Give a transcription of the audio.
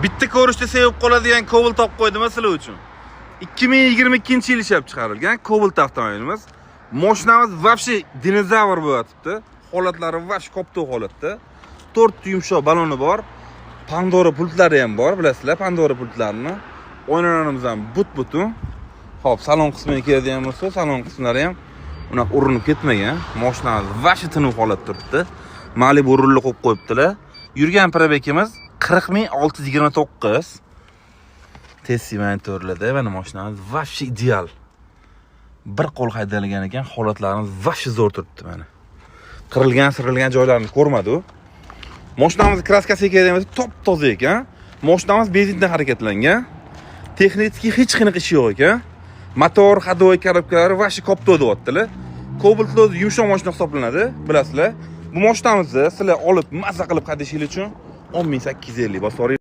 Bitta ko'rishda sevib qoladigan Cobalt topib qo'ydim sizlar uchun. 2022-yil ishlab chiqarilgan Cobalt avtomobilimiz. Mashinamiz вообще dinozavr bo'layapti. Holatlari vash kopto holatda. 4 yumshoq baloni bor. Pandora pultlari ham bor, bilasizlar, Pandora pultlarini. Oynalarimiz ham but-butun. Xo'p, salon qismiga keladigan bo'lsa, salon qismlari ham unaqa urinib ketmagan. Mashinamiz vash tiniq holatda turibdi. Malibu rulli qo'yib qo'yibdilar. Yurgan probegimiz 40629. Tesla monitorlarda mana mashinamiz vash ideal. Bir qo'l haydalgan ekan, holatlarimiz vash zo'r turibdi mana. Qirilgan joylarni ko'rmadi u. Mashinamiz kraskasiga kelganda top-toza ekan. Mashinamiz benzindan harakatlangan. Texnik hech qanaqa ish yo'q ekan. Motor, hadovoy korobkalari vash kopto deyaptilar. Cobalt o'zi yumshoq mashina hisoblanadi, bilasizlar. Bu mashinamizni sizlar olib mazza qilib haydashingiz uchun 10850 bosib